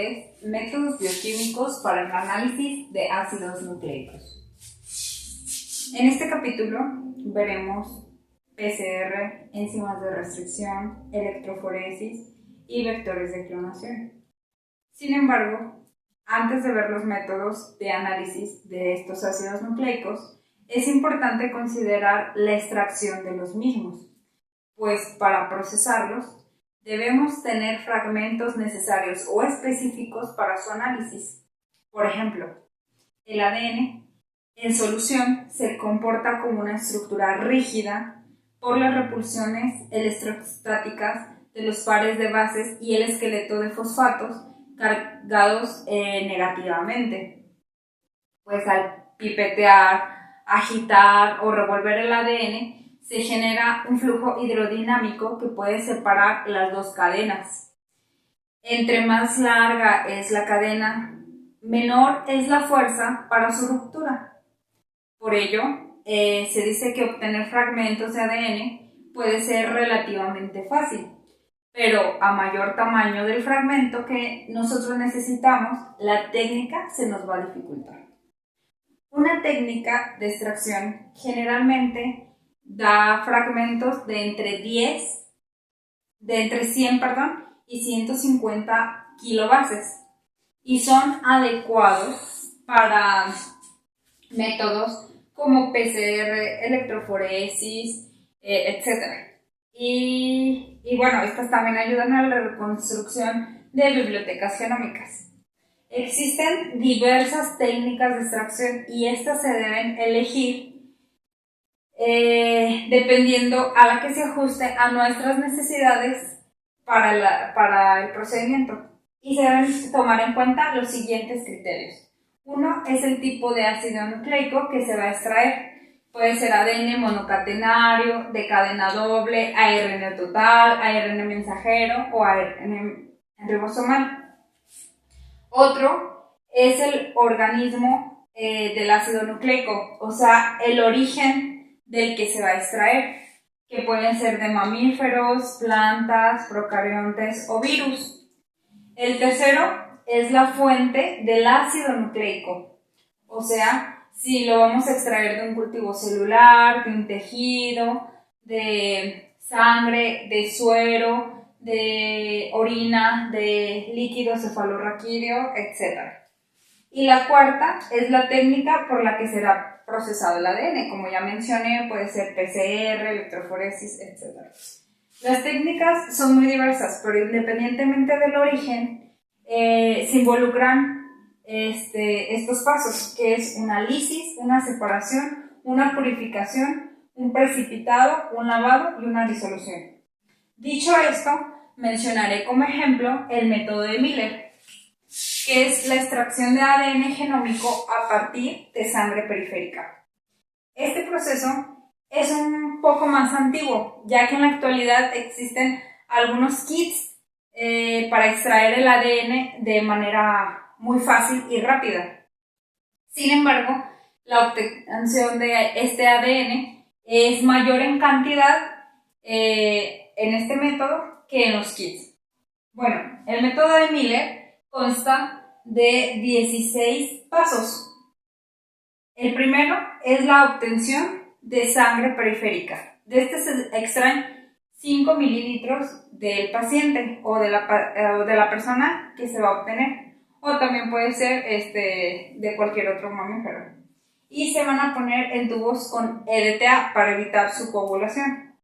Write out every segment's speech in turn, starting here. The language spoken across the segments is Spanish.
es métodos bioquímicos para el análisis de ácidos nucleicos. En este capítulo veremos PCR, enzimas de restricción, electroforesis y vectores de clonación. Sin embargo, antes de ver los métodos de análisis de estos ácidos nucleicos, es importante considerar la extracción de los mismos, pues para procesarlos debemos tener fragmentos necesarios o específicos para su análisis. Por ejemplo, el ADN en solución se comporta como una estructura rígida por las repulsiones electrostáticas de los pares de bases y el esqueleto de fosfatos cargados negativamente. Pues al pipetear, agitar o revolver el ADN se genera un flujo hidrodinámico que puede separar las dos cadenas. Entre más larga es la cadena, menor es la fuerza para su ruptura. Por ello, se dice que obtener fragmentos de ADN puede ser relativamente fácil, pero a mayor tamaño del fragmento que nosotros necesitamos, la técnica se nos va a dificultar. Una técnica de extracción generalmente da fragmentos de entre 100 y 150 kilobases y son adecuados para métodos como PCR, electroforesis, etc. Y bueno, estas también ayudan a la reconstrucción de bibliotecas genómicas. Existen diversas técnicas de extracción y estas se deben elegir dependiendo a la que se ajuste a nuestras necesidades para el procedimiento. Y se deben tomar en cuenta los siguientes criterios. Uno es el tipo de ácido nucleico que se va a extraer. Puede ser ADN monocatenario, de cadena doble, ARN total, ARN mensajero o ARN ribosomal. Otro es el organismo del ácido nucleico, o sea, el origen del que se va a extraer, que pueden ser de mamíferos, plantas, procariontes o virus. El tercero es la fuente del ácido nucleico, o sea, si lo vamos a extraer de un cultivo celular, de un tejido, de sangre, de suero, de orina, de líquido cefalorraquídeo, etc. Y la cuarta es la técnica por la que será procesado el ADN, como ya mencioné, puede ser PCR, electroforesis, etc. Las técnicas son muy diversas, pero independientemente del origen, se involucran estos pasos, que es una lisis, una separación, una purificación, un precipitado, un lavado y una disolución. Dicho esto, mencionaré como ejemplo el método de Miller, que es la extracción de ADN genómico a partir de sangre periférica. Este proceso es un poco más antiguo, ya que en la actualidad existen algunos kits para extraer el ADN de manera muy fácil y rápida. Sin embargo, la obtención de este ADN es mayor en cantidad en este método que en los kits. Bueno, el método de Miller consta de 16 pasos. El primero es la obtención de sangre periférica. De este se extraen 5 mililitros del paciente o de la persona que se va a obtener, o también puede ser de cualquier otro mamífero, y se van a poner en tubos con EDTA para evitar su coagulación.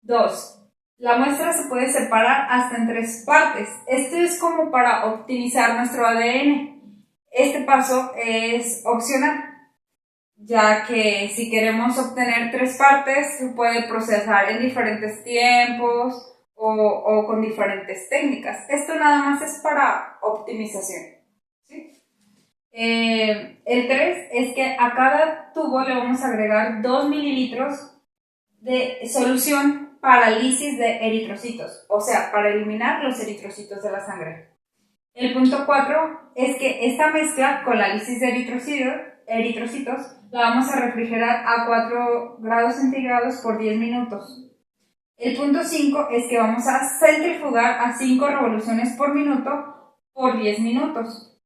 2. La muestra se puede separar hasta en 3 partes. Esto es como para optimizar nuestro ADN. Este paso es opcional, ya que si queremos obtener 3 partes, se puede procesar en diferentes tiempos o con diferentes técnicas. Esto nada más es para optimización, ¿sí? El 3 es que a cada tubo le vamos a agregar 2 mililitros de solución para lisis de eritrocitos, o sea, para eliminar los eritrocitos de la sangre. El punto 4 es que esta mezcla con la lisis de eritrocitos la vamos a refrigerar a 4 grados centígrados por 10 minutos. El punto 5 es que vamos a centrifugar a 5 revoluciones por minuto por 10 minutos.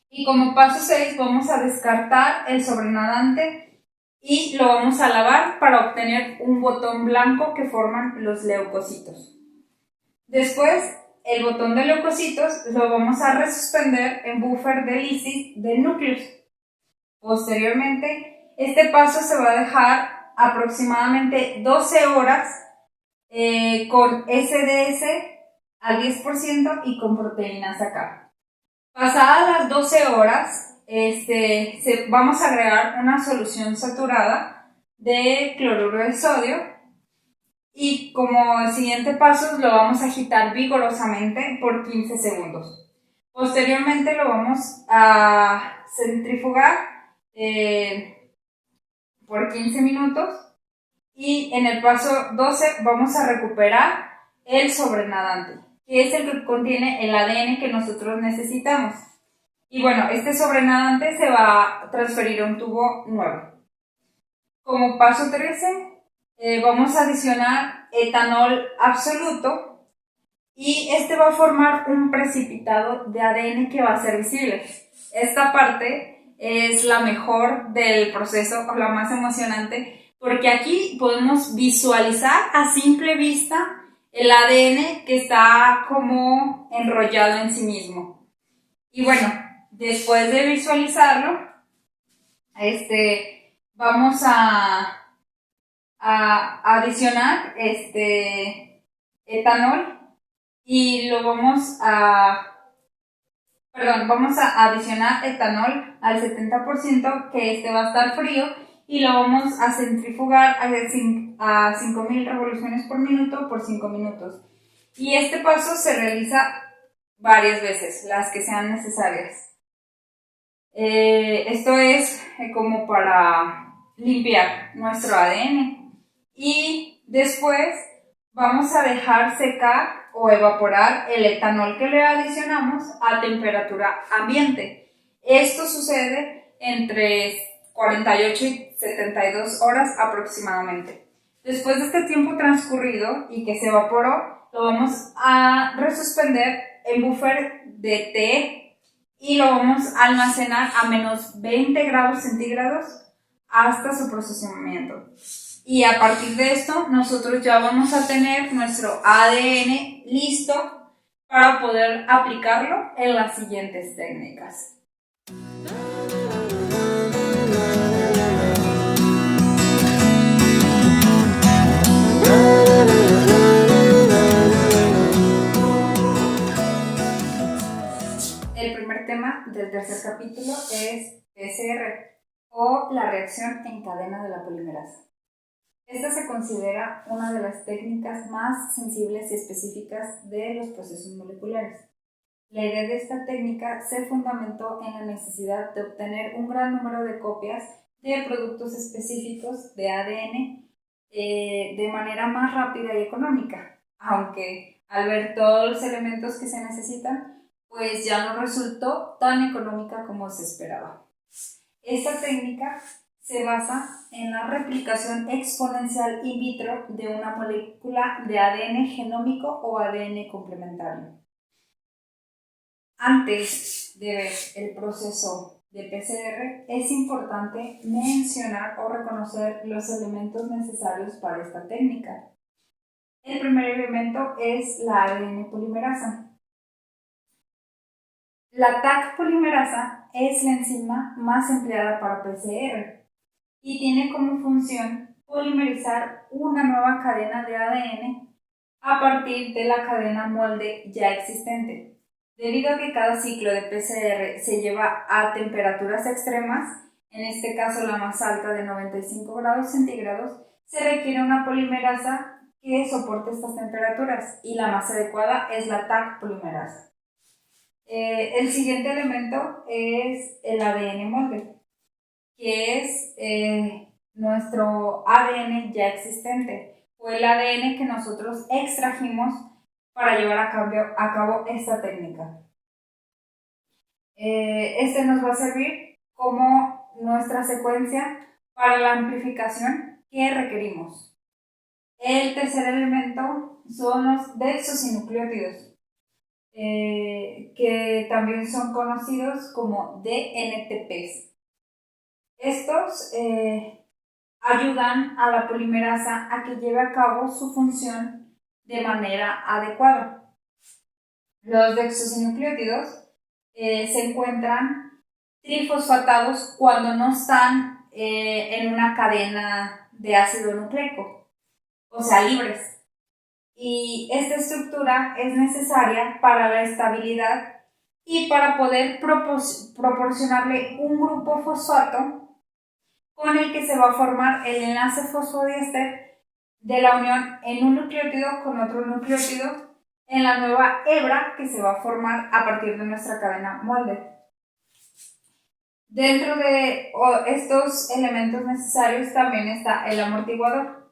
Y como paso 6 vamos a descartar el sobrenadante y lo vamos a lavar para obtener un botón blanco que forman los leucocitos. Después, el botón de leucocitos lo vamos a resuspender en buffer de lisis de núcleos. Posteriormente, este paso se va a dejar aproximadamente 12 horas con SDS al 10% y con proteínas acá. Pasadas las 12 horas, vamos a agregar una solución saturada de cloruro de sodio y como siguiente paso lo vamos a agitar vigorosamente por 15 segundos. Posteriormente lo vamos a centrifugar por 15 minutos y en el paso 12 vamos a recuperar el sobrenadante, que es el que contiene el ADN que nosotros necesitamos. Y bueno, este sobrenadante se va a transferir a un tubo nuevo. Como paso 13, vamos a adicionar etanol absoluto y este va a formar un precipitado de ADN que va a ser visible. Esta parte es la mejor del proceso o la más emocionante porque aquí podemos visualizar a simple vista el ADN que está como enrollado en sí mismo. Y bueno, después de visualizarlo, vamos a adicionar etanol y vamos a adicionar etanol al 70%, que va a estar frío, y lo vamos a centrifugar a 5000 revoluciones por minuto por 5 minutos. Y este paso se realiza varias veces, las que sean necesarias. Esto es como para limpiar nuestro ADN. Y después vamos a dejar secar o evaporar el etanol que le adicionamos a temperatura ambiente. Esto sucede entre 48 y 72 horas aproximadamente. Después de este tiempo transcurrido y que se evaporó, lo vamos a resuspender en buffer de té y lo vamos a almacenar a menos 20 grados centígrados hasta su procesamiento. Y a partir de esto, nosotros ya vamos a tener nuestro ADN listo para poder aplicarlo en las siguientes técnicas. El primer tema del tercer capítulo es PCR o la reacción en cadena de la polimerasa. Esta se considera una de las técnicas más sensibles y específicas de los procesos moleculares. La idea de esta técnica se fundamentó en la necesidad de obtener un gran número de copias de productos específicos de ADN de manera más rápida y económica, aunque al ver todos los elementos que se necesitan, pues ya no resultó tan económica como se esperaba. Esta técnica se basa en la replicación exponencial in vitro de una molécula de ADN genómico o ADN complementario. Antes de ver el proceso de PCR, es importante mencionar o reconocer los elementos necesarios para esta técnica. El primer elemento es la ADN polimerasa. La Taq polimerasa es la enzima más empleada para PCR y tiene como función polimerizar una nueva cadena de ADN a partir de la cadena molde ya existente. Debido a que cada ciclo de PCR se lleva a temperaturas extremas, en este caso la más alta de 95 grados centígrados, se requiere una polimerasa que soporte estas temperaturas y la más adecuada es la Taq polimerasa. El siguiente elemento es el ADN molde, que es nuestro ADN ya existente o el ADN que nosotros extrajimos para llevar a cabo esta técnica. Este nos va a servir como nuestra secuencia para la amplificación que requerimos. El tercer elemento son los desoxinucleótidos. que también son conocidos como DNTPs. Estos ayudan a la polimerasa a que lleve a cabo su función de manera adecuada. Los desoxinucleótidos se encuentran trifosfatados cuando no están en una cadena de ácido nucleico, o sea, libres. Y esta estructura es necesaria para la estabilidad y para poder proporcionarle un grupo fosfato con el que se va a formar el enlace fosfodiéster de la unión en un nucleótido con otro nucleótido en la nueva hebra que se va a formar a partir de nuestra cadena molde. Dentro de estos elementos necesarios también está el amortiguador,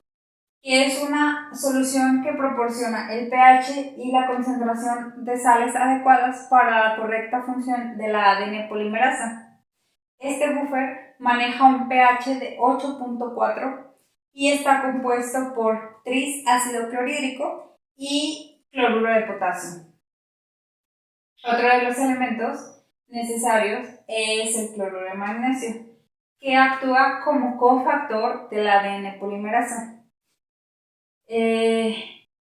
que es una solución que proporciona el pH y la concentración de sales adecuadas para la correcta función de la ADN polimerasa. Este buffer maneja un pH de 8.4 y está compuesto por tris-ácido clorhídrico y cloruro de potasio. Otro de los elementos necesarios es el cloruro de magnesio, que actúa como cofactor de la ADN polimerasa.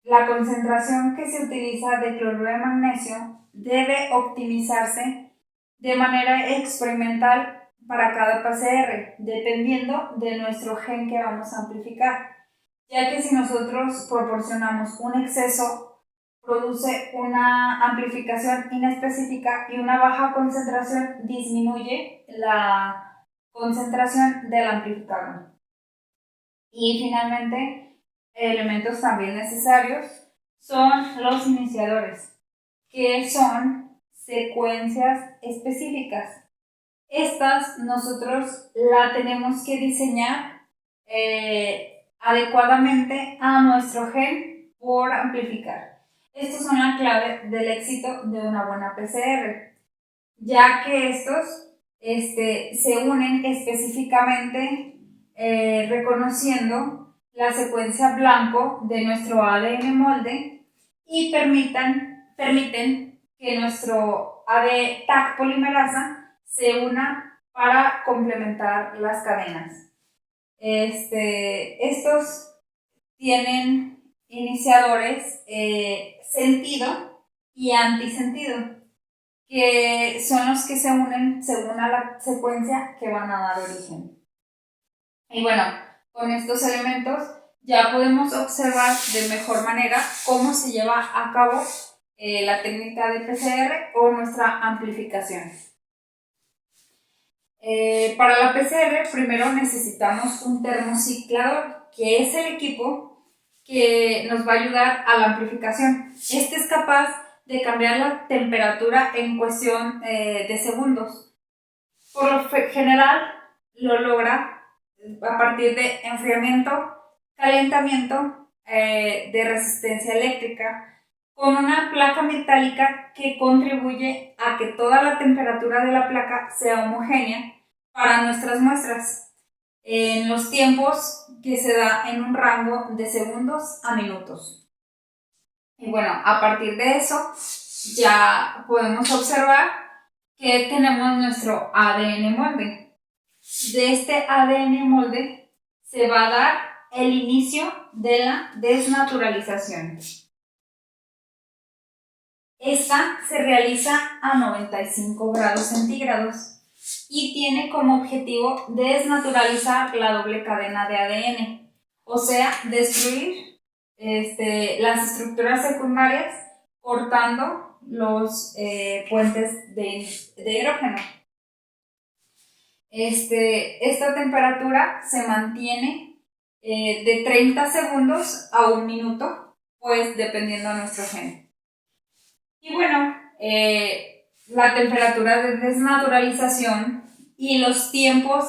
La concentración que se utiliza de cloruro de magnesio debe optimizarse de manera experimental para cada PCR, dependiendo de nuestro gen que vamos a amplificar, ya que si nosotros proporcionamos un exceso, produce una amplificación inespecífica y una baja concentración disminuye la concentración del amplificador. Y finalmente, elementos también necesarios son los iniciadores, que son secuencias específicas. Estas nosotros la tenemos que diseñar adecuadamente a nuestro gen por amplificar. Estos son la clave del éxito de una buena PCR, ya que estos se unen específicamente reconociendo la secuencia blanco de nuestro ADN molde y permiten que nuestro TAC polimerasa se una para complementar las cadenas. Estos tienen iniciadores sentido y antisentido, que son los que se unen según a la secuencia que van a dar origen. Y bueno, con estos elementos ya podemos observar de mejor manera cómo se lleva a cabo la técnica de PCR o nuestra amplificación. Para la PCR primero necesitamos un termociclador, que es el equipo que nos va a ayudar a la amplificación. Este es capaz de cambiar la temperatura en cuestión de segundos. Por lo general lo logra a partir de enfriamiento, calentamiento, de resistencia eléctrica, con una placa metálica que contribuye a que toda la temperatura de la placa sea homogénea para nuestras muestras, en los tiempos que se da en un rango de segundos a minutos. Y bueno, a partir de eso ya podemos observar que tenemos nuestro ADN molde. De este ADN molde se va a dar el inicio de la desnaturalización. Esta se realiza a 95 grados centígrados y tiene como objetivo desnaturalizar la doble cadena de ADN, o sea, destruir las estructuras secundarias cortando los puentes de hidrógeno. Esta temperatura se mantiene de 30 segundos a 1 minuto, pues dependiendo de nuestro gen. Y bueno, la temperatura de desnaturalización y los tiempos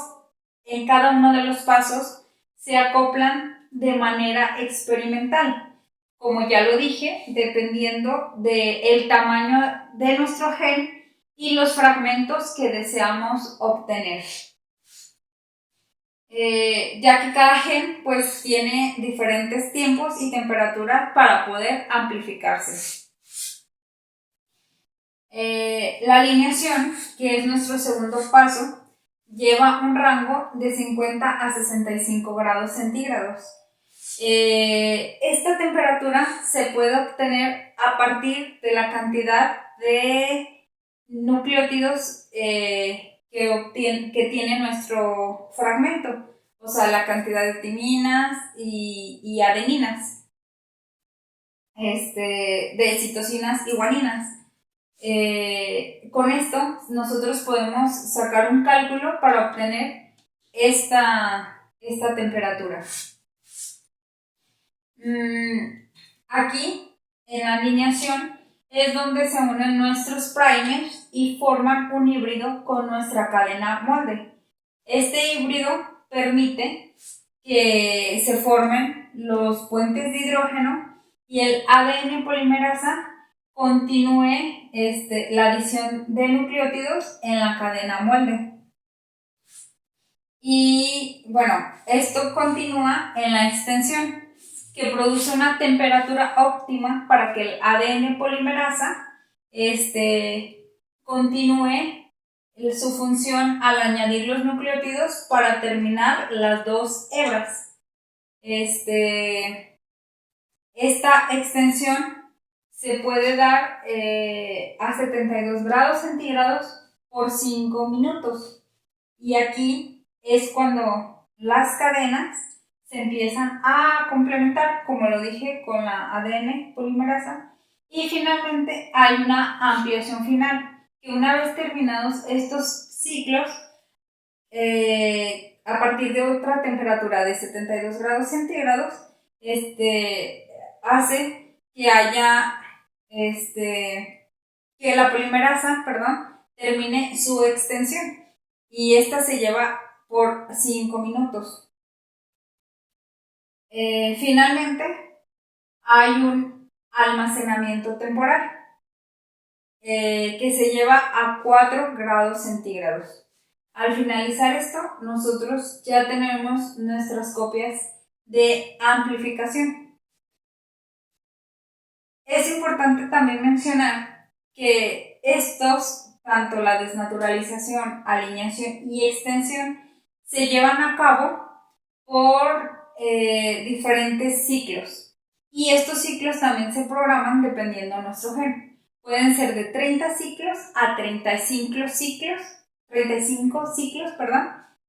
en cada uno de los pasos se acoplan de manera experimental. Como ya lo dije, dependiendo del tamaño de nuestro gen y los fragmentos que deseamos obtener. Ya que cada gen pues tiene diferentes tiempos y temperaturas para poder amplificarse. La alineación, que es nuestro segundo paso, lleva un rango de 50 a 65 grados centígrados. Esta temperatura se puede obtener a partir de la cantidad de nucleótidos que tiene nuestro fragmento, o sea, la cantidad de timinas y adeninas, de citosinas y guaninas. Con esto nosotros podemos sacar un cálculo para obtener esta temperatura. Aquí, en la alineación, es donde se unen nuestros primers y forman un híbrido con nuestra cadena molde. Este híbrido permite que se formen los puentes de hidrógeno y el ADN polimerasa continúe la adición de nucleótidos en la cadena molde. Y bueno, esto continúa en la extensión, que produce una temperatura óptima para que el ADN polimerasa continúe su función al añadir los nucleótidos para terminar las dos hebras. Esta extensión se puede dar a 72 grados centígrados por 5 minutos. Y aquí es cuando las cadenas se empiezan a complementar, como lo dije, con la ADN polimerasa. Y finalmente hay una ampliación final, que una vez terminados estos ciclos, a partir de otra temperatura de 72 grados centígrados, hace que haya que la polimerasa, termine su extensión, y esta se lleva por 5 minutos. Finalmente, hay un almacenamiento temporal que se lleva a 4 grados centígrados. Al finalizar esto, nosotros ya tenemos nuestras copias de amplificación. Es importante también mencionar que estos, tanto la desnaturalización, alineación y extensión, se llevan a cabo por diferentes ciclos. Y estos ciclos también se programan dependiendo de nuestro gen. Pueden ser de 30 ciclos a 35 ciclos,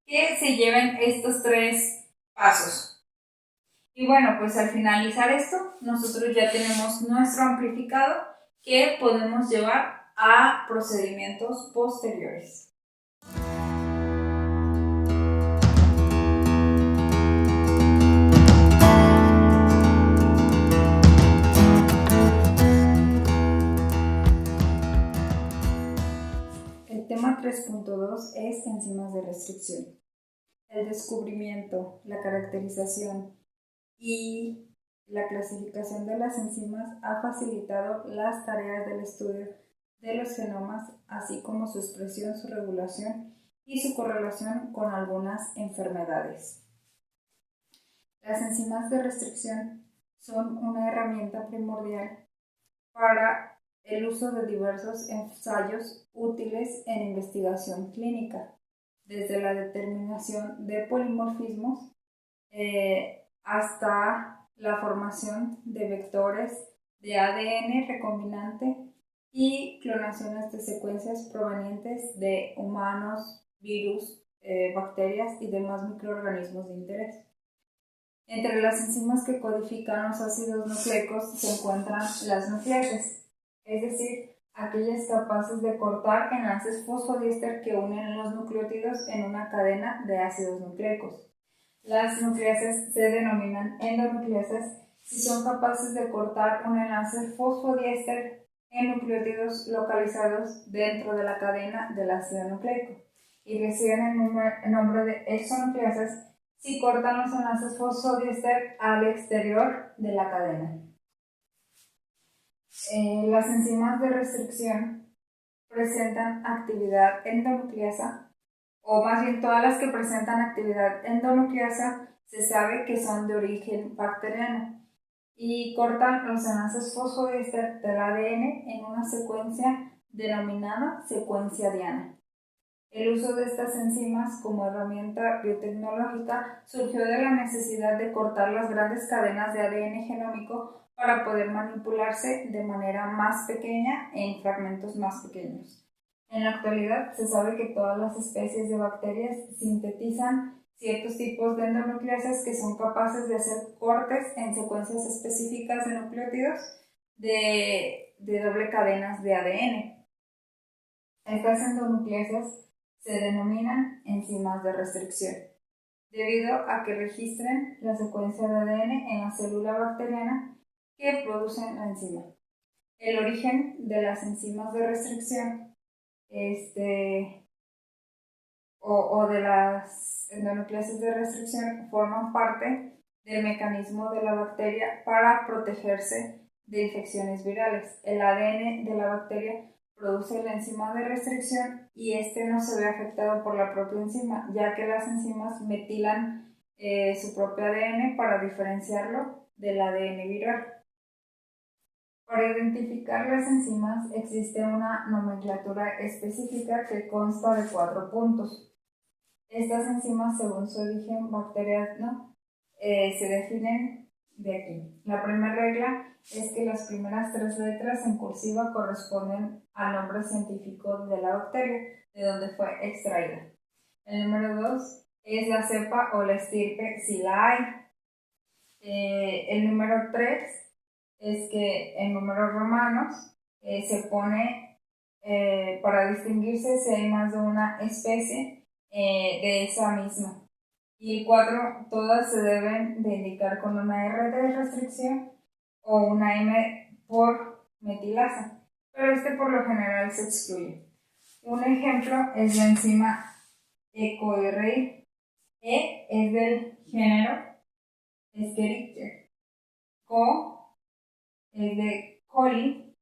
que se lleven estos 3 pasos. Y bueno, pues al finalizar esto, nosotros ya tenemos nuestro amplificado que podemos llevar a procedimientos posteriores. El tema 3.2 es enzimas de restricción. El descubrimiento, la caracterización y la clasificación de las enzimas ha facilitado las tareas del estudio de los genomas, así como su expresión, su regulación y su correlación con algunas enfermedades. Las enzimas de restricción son una herramienta primordial para el uso de diversos ensayos útiles en investigación clínica, desde la determinación de polimorfismos hasta la formación de vectores de ADN recombinante y clonaciones de secuencias provenientes de humanos, virus, bacterias y demás microorganismos de interés. Entre las enzimas que codifican los ácidos nucleicos se encuentran las nucleases, es decir, aquellas capaces de cortar enlaces fosfodiéster que unen los nucleótidos en una cadena de ácidos nucleicos. Las nucleases se denominan endonucleasas si son capaces de cortar un enlace fosfodiéster en nucleótidos localizados dentro de la cadena del ácido nucleico, y reciben el nombre de exonucleasas si cortan los enlaces fosfodiéster al exterior de la cadena. Las enzimas de restricción presentan actividad endonucleasa, o más bien todas las que presentan actividad endonucleasa se sabe que son de origen bacteriano y cortan los enlaces fosfodiéster del ADN en una secuencia denominada secuencia Diana. El uso de estas enzimas como herramienta biotecnológica surgió de la necesidad de cortar las grandes cadenas de ADN genómico para poder manipularse de manera más pequeña en fragmentos más pequeños. En la actualidad se sabe que todas las especies de bacterias sintetizan ciertos tipos de endonucleasas que son capaces de hacer cortes en secuencias específicas de nucleótidos de doble cadenas de ADN. Estas endonucleasas se denominan enzimas de restricción, debido a que registran la secuencia de ADN en la célula bacteriana que producen la enzima. El origen de las enzimas de restricción o de las endonucleasas de restricción forman parte del mecanismo de la bacteria para protegerse de infecciones virales. El ADN de la bacteria produce la enzima de restricción y no se ve afectado por la propia enzima, ya que las enzimas metilan su propio ADN para diferenciarlo del ADN viral. Para identificar las enzimas existe una nomenclatura específica que consta de 4 puntos. Estas enzimas, según su origen bacteriano, se definen de aquí. La primera regla es que las primeras 3 letras en cursiva corresponden al nombre científico de la bacteria, de donde fue extraída. El número 2 es la cepa o la estirpe, si la hay. El número 3 es que en números romanos se pone para distinguirse si hay más de una especie de esa misma. Y 4, todas se deben de indicar con una R de restricción o una M por metilasa, pero por lo general se excluye. Un ejemplo es la enzima EcoRI. E es del género Escherichia. Co es de coli,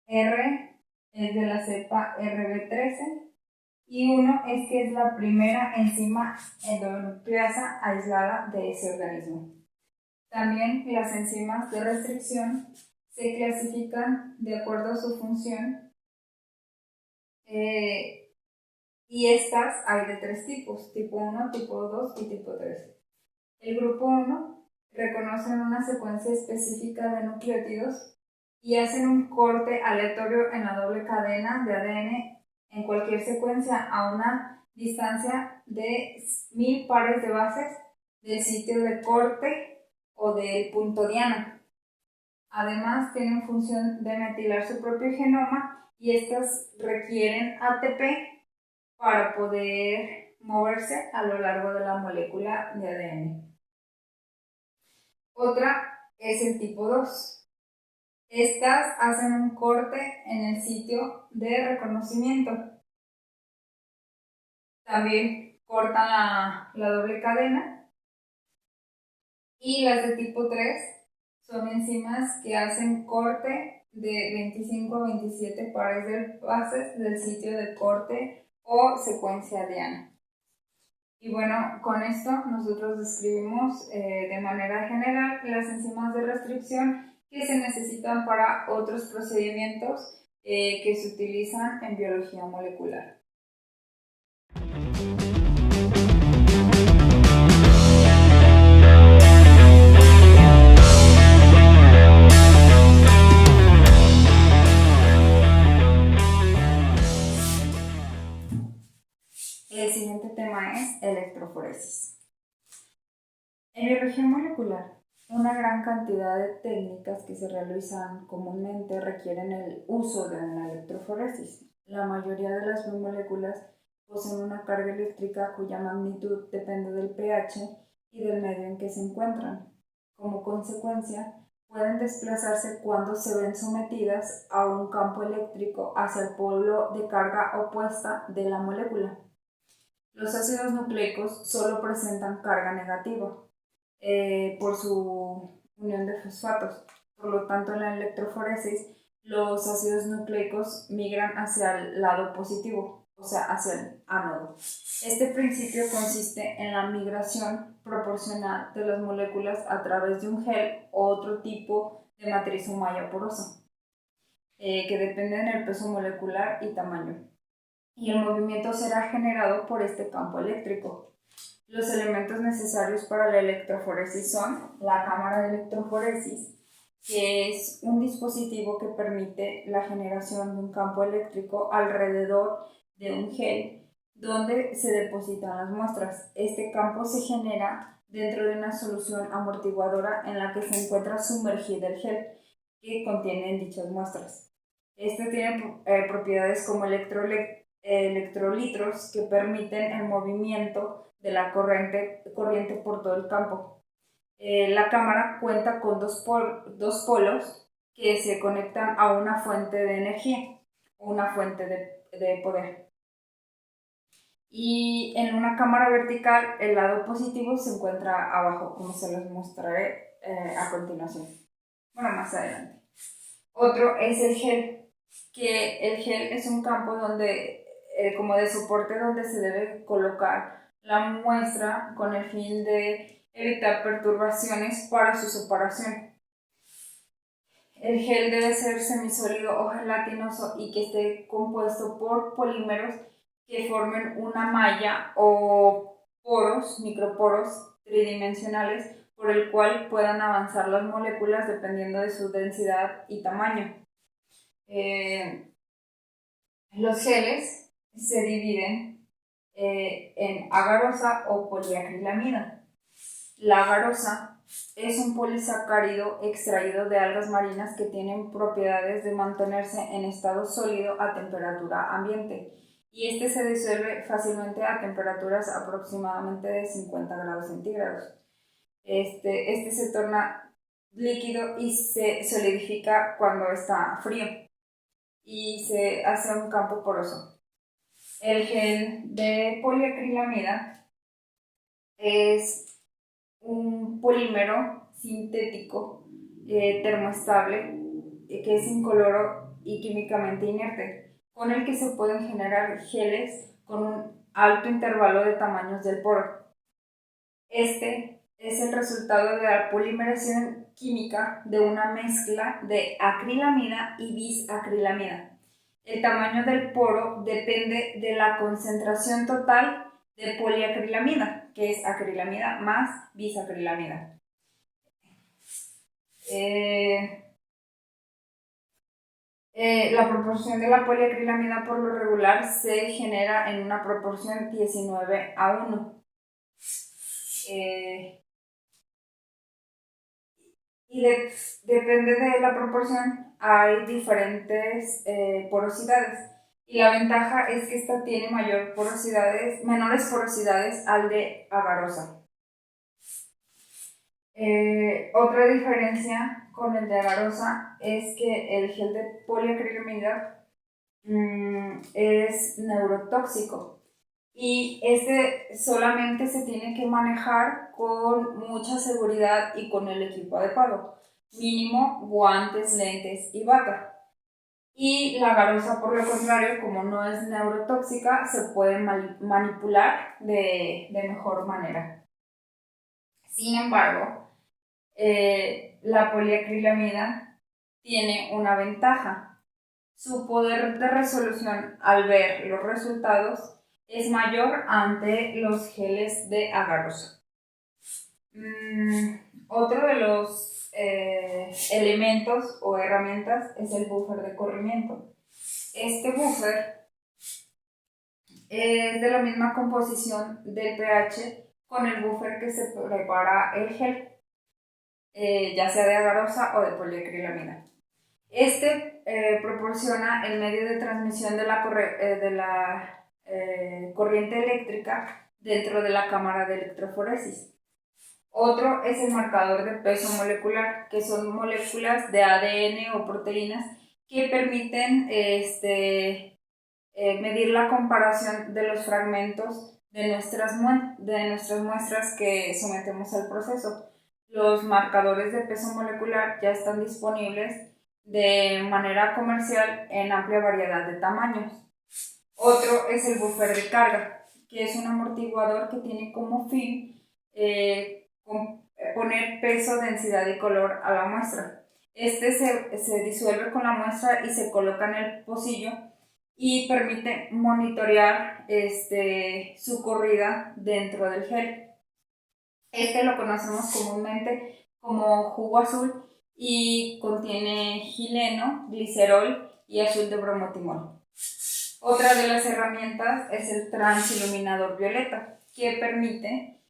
R es de la cepa RB13 y 1 es que es la primera enzima endonucleasa aislada de ese organismo. También las enzimas de restricción se clasifican de acuerdo a su función y estas hay de 3 tipos, tipo 1, tipo 2 y tipo 3. El grupo 1 reconocen una secuencia específica de nucleótidos y hacen un corte aleatorio en la doble cadena de ADN en cualquier secuencia a una distancia de 1000 pares de bases del sitio de corte o del punto diana. Además, tienen función de metilar su propio genoma y estas requieren ATP para poder moverse a lo largo de la molécula de ADN. Otra es el tipo 2. Estas hacen un corte en el sitio de reconocimiento. También cortan la doble cadena. Y las de tipo 3 son enzimas que hacen corte de 25 a 27 pares de bases del sitio de corte o secuencia diana. Y bueno, con esto nosotros describimos de manera general las enzimas de restricción que se necesitan para otros procedimientos que se utilizan en biología molecular. El siguiente tema es electroforesis. En biología molecular, una gran cantidad de técnicas que se realizan comúnmente requieren el uso de una electroforesis. La mayoría de las biomoléculas poseen una carga eléctrica cuya magnitud depende del pH y del medio en que se encuentran. Como consecuencia, pueden desplazarse cuando se ven sometidas a un campo eléctrico hacia el polo de carga opuesta de la molécula. Los ácidos nucleicos solo presentan carga negativa por su unión de fosfatos. Por lo tanto, en la electroforesis, los ácidos nucleicos migran hacia el lado positivo, o sea, hacia el ánodo. Este principio consiste en la migración proporcional de las moléculas a través de un gel o otro tipo de matriz o malla porosa. que dependen del peso molecular y tamaño. Y el movimiento será generado por este campo eléctrico. Los elementos necesarios para la electroforesis son la cámara de electroforesis, que es un dispositivo que permite la generación de un campo eléctrico alrededor de un gel donde se depositan las muestras. Este campo se genera dentro de una solución amortiguadora en la que se encuentra sumergido el gel que contiene dichas muestras. Este tiene propiedades como electrolitros que permiten el movimiento de la corriente por todo el campo. La cámara cuenta con dos polos que se conectan a una fuente de energía o una fuente de poder. Y en una cámara vertical el lado positivo se encuentra abajo, como se los mostraré a continuación. Bueno, más adelante. Otro es el gel, que el gel es un campo donde, como de soporte donde se debe colocar la muestra con el fin de evitar perturbaciones para su separación. El gel debe ser semisólido o gelatinoso y que esté compuesto por polímeros que formen una malla o poros, microporos tridimensionales por el cual puedan avanzar las moléculas dependiendo de su densidad y tamaño. Los geles se dividen en agarosa o poliacrilamida. La agarosa es un polisacárido extraído de algas marinas que tienen propiedades de mantenerse en estado sólido a temperatura ambiente y este se disuelve fácilmente a temperaturas aproximadamente de 50 grados centígrados. Este se torna líquido y se solidifica cuando está frío y se hace un campo poroso. El gel de poliacrilamida es un polímero sintético termoestable que es incoloro y químicamente inerte, con el que se pueden generar geles con un alto intervalo de tamaños del poro. Este es el resultado de la polimerización química de una mezcla de acrilamida y bisacrilamida. El tamaño del poro depende de la concentración total de poliacrilamida, que es acrilamida más bisacrilamida. La proporción de la poliacrilamida por lo regular se genera en una proporción 19:1. Depende de la proporción, hay diferentes porosidades. Y la ventaja es que esta tiene menores porosidades al de agarosa. Otra diferencia con el de agarosa es que el gel de poliacrilamida es neurotóxico y este solamente se tiene que manejar con mucha seguridad y con el equipo adecuado, mínimo guantes, lentes y bata. Y la agarosa, por lo contrario, como no es neurotóxica, se puede manipular de mejor manera. Sin embargo, la poliacrilamida tiene una ventaja. Su poder de resolución al ver los resultados es mayor ante los geles de agarosa. Otro de los elementos o herramientas es el buffer de corrimiento. Este buffer es de la misma composición del pH con el buffer que se prepara el gel, ya sea de agarosa o de poliacrilamida. Este proporciona el medio de transmisión de la corriente eléctrica dentro de la cámara de electroforesis. Otro es el marcador de peso molecular, que son moléculas de ADN o proteínas que permiten medir la comparación de los fragmentos de nuestras muestras que sometemos al proceso. Los marcadores de peso molecular ya están disponibles de manera comercial en amplia variedad de tamaños. Otro es el buffer de carga, que es un amortiguador que tiene como fin poner peso, densidad y color a la muestra. Se disuelve con la muestra y se coloca en el pocillo y permite monitorear su corrida dentro del gel. Lo conocemos comúnmente como jugo azul y contiene gileno, glicerol y azul de bromotimol. Otra de las herramientas es el transiluminador violeta, que permite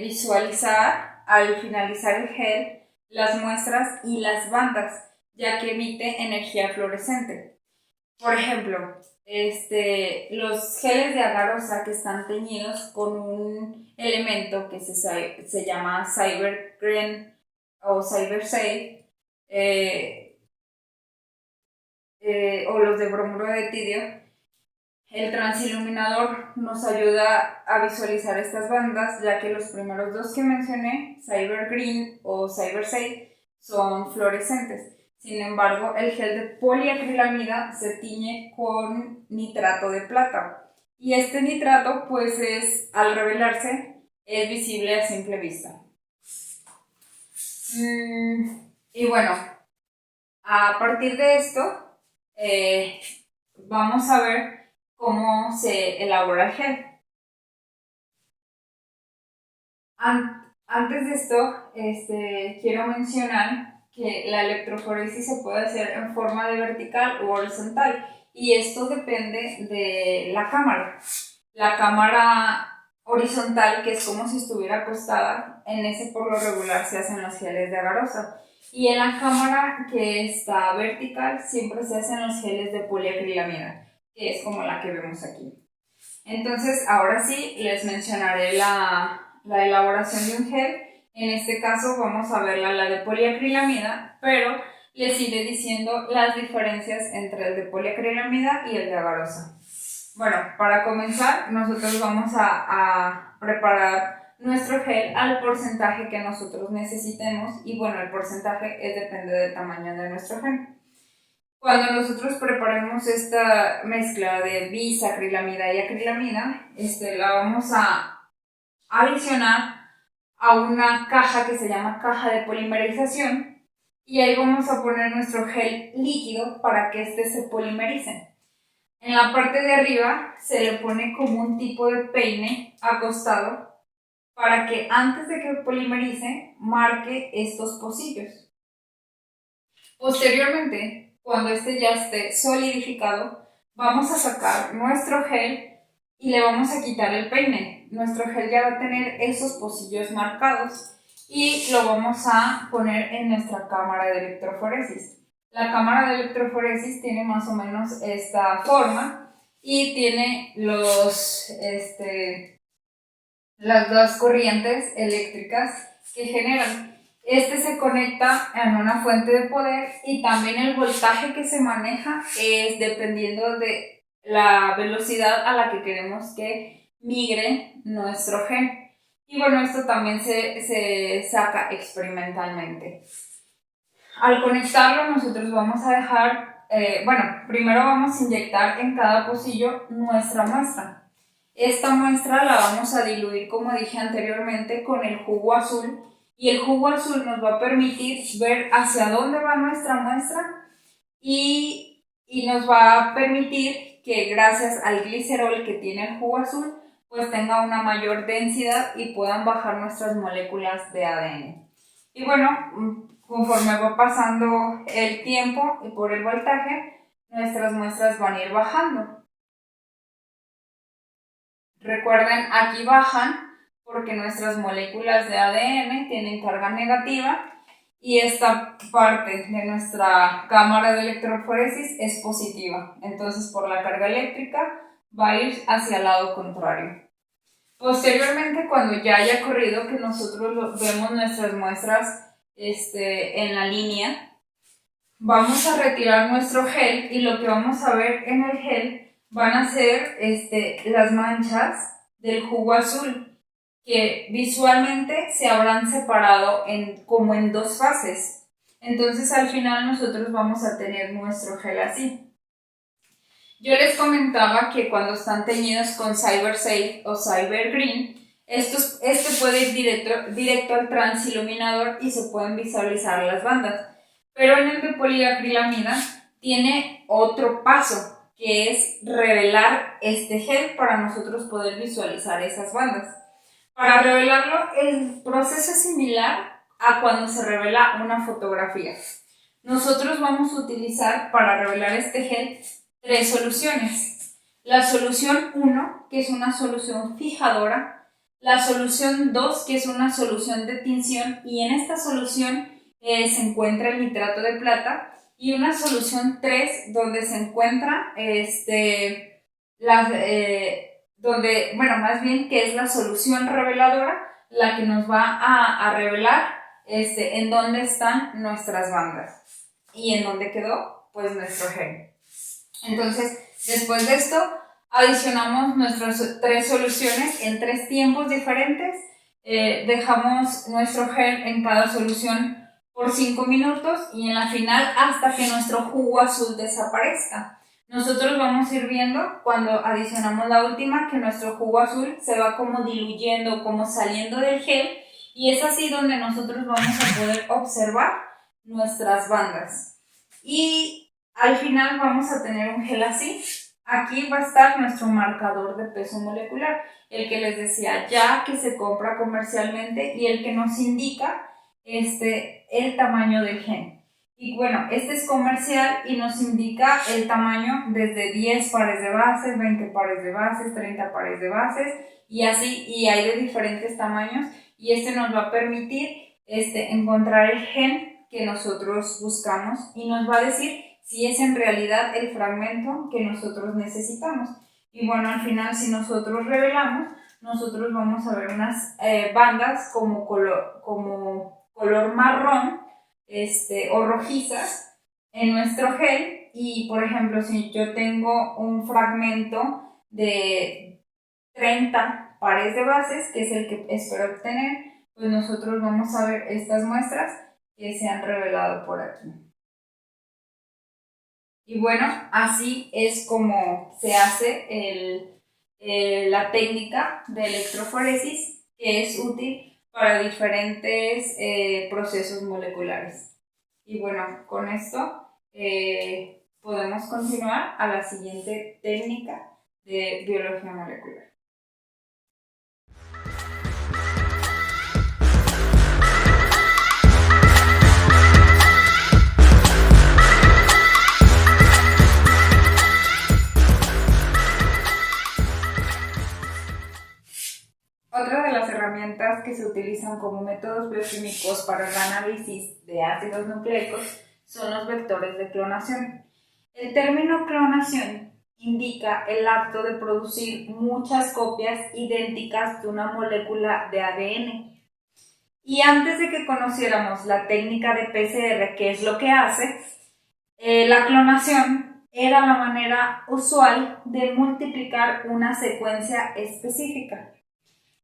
visualizar al finalizar el gel las muestras y las bandas, ya que emite energía fluorescente. Por ejemplo, los geles de agarosa que están teñidos con un elemento que se llama Cyber Green o Cyber Safe, o los de bromuro de tidio, el transiluminador nos ayuda a visualizar estas bandas, ya que los primeros dos que mencioné, Cyber Green o Cyber Safe, son fluorescentes. Sin embargo, el gel de poliacrilamida se tiñe con nitrato de plata. Y este nitrato, pues al revelarse, es visible a simple vista. Y bueno, a partir de esto, vamos a ver cómo se elabora el gel. Antes de esto, quiero mencionar que la electroforesis se puede hacer en forma de vertical u horizontal, y esto depende de la cámara. La cámara horizontal, que es como si estuviera acostada, en ese por lo regular se hacen los geles de agarosa. Y en la cámara que está vertical siempre se hacen los geles de poliacrilamida, que es como la que vemos aquí. Entonces, ahora sí les mencionaré la elaboración de un gel. En este caso vamos a ver la de poliacrilamida, pero les iré diciendo las diferencias entre el de poliacrilamida y el de agarosa. Bueno, para comenzar, nosotros vamos a preparar nuestro gel al porcentaje que nosotros necesitemos, y bueno, el porcentaje depende del tamaño de nuestro gel. Cuando nosotros preparemos esta mezcla de bisacrilamida y acrilamida, la vamos a adicionar a una caja que se llama caja de polimerización, y ahí vamos a poner nuestro gel líquido para que se polimerice. En la parte de arriba se le pone como un tipo de peine acostado para que antes de que polimerice marque estos pocillos. Posteriormente, cuando ya esté solidificado, vamos a sacar nuestro gel y le vamos a quitar el peine. Nuestro gel ya va a tener esos pocillos marcados y lo vamos a poner en nuestra cámara de electroforesis. La cámara de electroforesis tiene más o menos esta forma y tiene las dos corrientes eléctricas que generan. Se conecta en una fuente de poder, y también el voltaje que se maneja es dependiendo de la velocidad a la que queremos que migre nuestro gel. Y bueno, esto también se saca experimentalmente. Al conectarlo, nosotros vamos a dejar, primero vamos a inyectar en cada pocillo nuestra muestra. Esta muestra la vamos a diluir, como dije anteriormente, con el jugo azul, y el jugo azul nos va a permitir ver hacia dónde va nuestra muestra y nos va a permitir que, gracias al glicerol que tiene el jugo azul, pues tenga una mayor densidad y puedan bajar nuestras moléculas de ADN. Y bueno, conforme va pasando el tiempo y por el voltaje, nuestras muestras van a ir bajando. Recuerden, aquí bajan porque nuestras moléculas de ADN tienen carga negativa y esta parte de nuestra cámara de electroforesis es positiva. Entonces, por la carga eléctrica va a ir hacia el lado contrario. Posteriormente, cuando ya haya corrido, que nosotros vemos nuestras muestras en la línea, vamos a retirar nuestro gel, y lo que vamos a ver en el gel van a ser las manchas del jugo azul, que visualmente se habrán separado como en dos fases. Entonces, al final nosotros vamos a tener nuestro gel así. Yo les comentaba que cuando están teñidos con Cyber Safe o Cyber Green, puede ir directo al transiluminador y se pueden visualizar las bandas. Pero en el de poliacrilamida tiene otro paso, que es revelar este gel para nosotros poder visualizar esas bandas. Para revelarlo, el proceso es similar a cuando se revela una fotografía. Nosotros vamos a utilizar para revelar este gel 3 soluciones. La solución 1, que es una solución fijadora. La solución 2, que es una solución de tinción, y en esta solución se encuentra el nitrato de plata. Y una solución 3, donde se encuentra más bien que es la solución reveladora, la que nos va a revelar en dónde están nuestras bandas y en dónde quedó pues nuestro gel. Entonces, después de esto, adicionamos nuestras 3 soluciones en 3 tiempos diferentes. Dejamos nuestro gel en cada solución por 5 minutos y en la final hasta que nuestro jugo azul desaparezca. Nosotros vamos a ir viendo cuando adicionamos la última que nuestro jugo azul se va como diluyendo, como saliendo del gel, y es así donde nosotros vamos a poder observar nuestras bandas. Y al final vamos a tener un gel así. Aquí va a estar nuestro marcador de peso molecular, el que les decía ya que se compra comercialmente y el que nos indica el tamaño del gen. Y bueno, este es comercial y nos indica el tamaño desde 10 pares de bases, 20 pares de bases, 30 pares de bases y así, y hay de diferentes tamaños, y nos va a permitir encontrar el gen que nosotros buscamos y nos va a decir si es en realidad el fragmento que nosotros necesitamos. Y bueno, al final, si nosotros revelamos, nosotros vamos a ver unas bandas como color marrón o rojizas en nuestro gel. Y por ejemplo, si yo tengo un fragmento de 30 pares de bases, que es el que espero obtener, pues nosotros vamos a ver estas muestras que se han revelado por aquí. Y bueno, así es como se hace la técnica de electroforesis, que es útil para diferentes procesos moleculares. Y bueno, con esto podemos continuar a la siguiente técnica de biología molecular. Otra de las herramientas que se utilizan como métodos bioquímicos para el análisis de ácidos nucleicos son los vectores de clonación. El término clonación indica el acto de producir muchas copias idénticas de una molécula de ADN. Y antes de que conociéramos la técnica de PCR, que es lo que hace, la clonación era la manera usual de multiplicar una secuencia específica.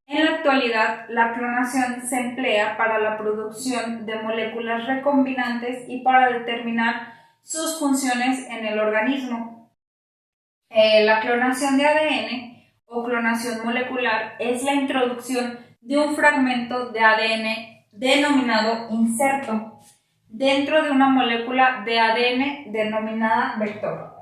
En la actualidad, la clonación se emplea para la producción de moléculas recombinantes y para determinar sus funciones en el organismo. La clonación de ADN o clonación molecular es la introducción de un fragmento de ADN denominado inserto dentro de una molécula de ADN denominada vector,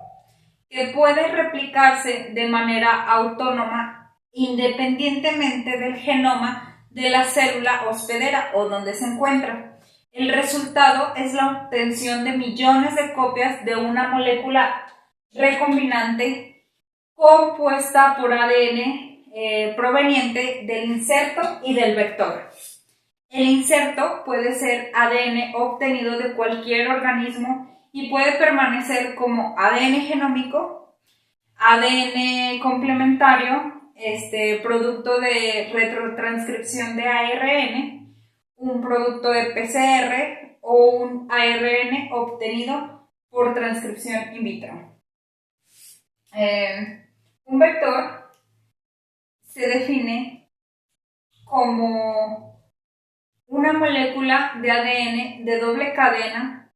que puede replicarse de manera autónoma independientemente del genoma de la célula hospedera o donde se encuentra. El resultado es la obtención de millones de copias de una molécula recombinante compuesta por ADN proveniente del inserto y del vector. El inserto puede ser ADN obtenido de cualquier organismo y puede permanecer como ADN genómico, ADN complementario, producto de retrotranscripción de ARN, un producto de PCR o un ARN obtenido por transcripción in vitro. Un vector se define como una molécula de ADN de doble cadena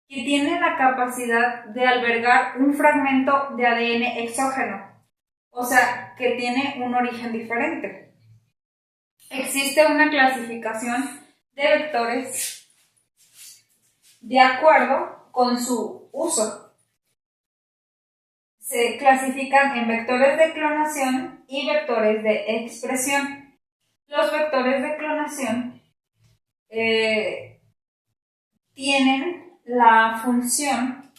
que tiene la capacidad de albergar un fragmento de ADN exógeno, o sea, que tiene un origen diferente. Existe una clasificación de vectores de acuerdo con su uso. Se clasifican en vectores de clonación y vectores de expresión. Los vectores de clonación tienen la función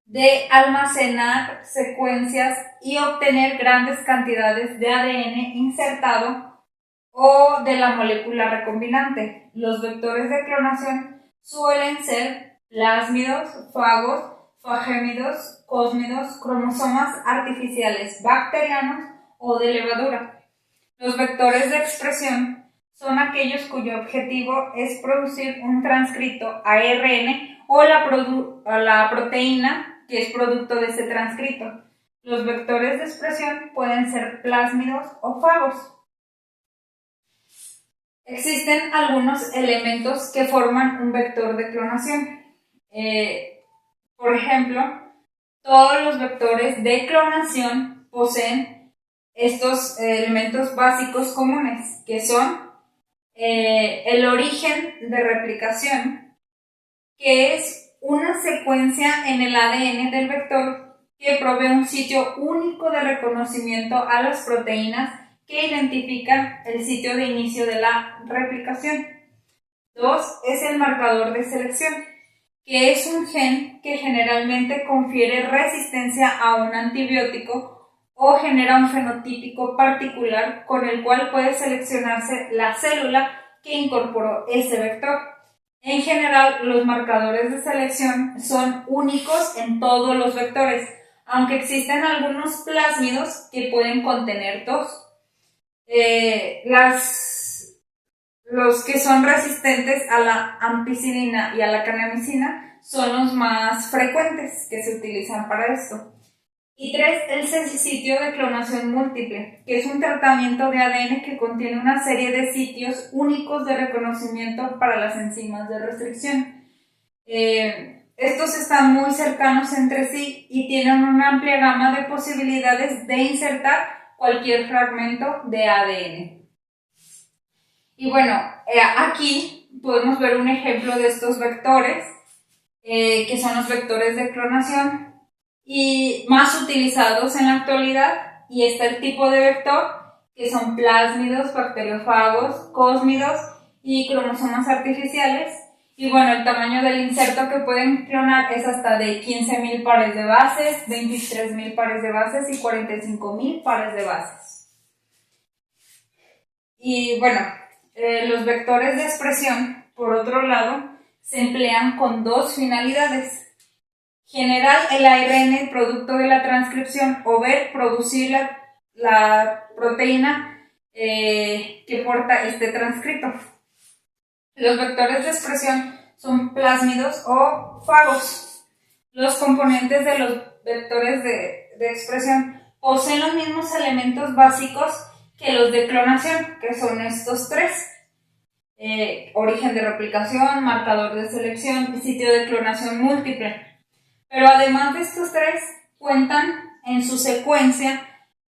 de almacenar secuencias y obtener grandes cantidades de ADN insertado o de la molécula recombinante. Los vectores de clonación suelen ser plásmidos, fagos, fagémidos, cósmidos, cromosomas artificiales bacterianos o de levadura. Los vectores de expresión son aquellos cuyo objetivo es producir un transcrito ARN o la proteína que es producto de ese transcrito. Los vectores de expresión pueden ser plásmidos o fagos. Existen algunos elementos que forman un vector de clonación. Por ejemplo, todos los vectores de clonación poseen estos elementos básicos comunes, que son el origen de replicación, que es una secuencia en el ADN del vector que provee un sitio único de reconocimiento a las proteínas que identifican el sitio de inicio de la replicación. 2. Es el marcador de selección, que es un gen que generalmente confiere resistencia a un antibiótico o genera un fenotípico particular con el cual puede seleccionarse la célula que incorporó ese vector. En general, los marcadores de selección son únicos en todos los vectores, aunque existen algunos plásmidos que pueden contener dos. Los que son resistentes a la ampicilina y a la kanamicina son los más frecuentes que se utilizan para esto. Y 3, el sitio de clonación múltiple, que es un tratamiento de ADN que contiene una serie de sitios únicos de reconocimiento para las enzimas de restricción. Estos están muy cercanos entre sí y tienen una amplia gama de posibilidades de insertar cualquier fragmento de ADN. Y bueno, aquí podemos ver un ejemplo de estos vectores, que son los vectores de clonación y más utilizados en la actualidad, y está el tipo de vector, que son plásmidos, bacteriófagos, cósmidos y cromosomas artificiales. Y bueno, el tamaño del inserto que pueden clonar es hasta de 15.000 pares de bases, 23.000 pares de bases y 45.000 pares de bases. Y bueno, los vectores de expresión, por otro lado, se emplean con dos finalidades: generar el ARN producto de la transcripción o ver producir la proteína que porta este transcrito. Los vectores de expresión son plásmidos o fagos. Los componentes de los vectores de expresión poseen los mismos elementos básicos que los de clonación, que son estos tres: origen de replicación, marcador de selección y sitio de clonación múltiple. Pero además de estos tres, cuentan en su secuencia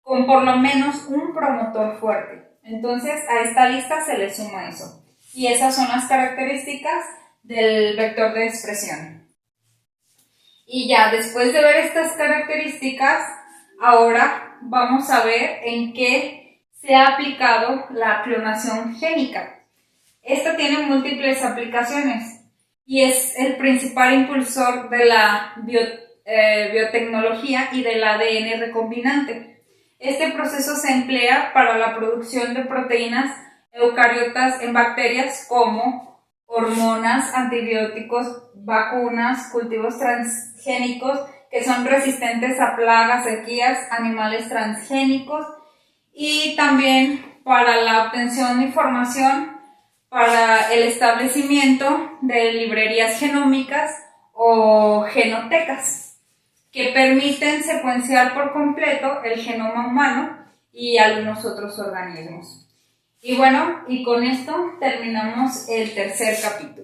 con por lo menos un promotor fuerte. Entonces a esta lista se le suma eso. Y esas son las características del vector de expresión. Y ya después de ver estas características, ahora vamos a ver en qué se ha aplicado la clonación génica. Esta tiene múltiples aplicaciones y es el principal impulsor de la biotecnología y del ADN recombinante. Este proceso se emplea para la producción de proteínas eucariotas en bacterias como hormonas, antibióticos, vacunas, cultivos transgénicos que son resistentes a plagas, sequías, animales transgénicos, y también para la obtención de información para el establecimiento de librerías genómicas o genotecas que permiten secuenciar por completo el genoma humano y algunos otros organismos. Y bueno, y con esto terminamos el tercer capítulo.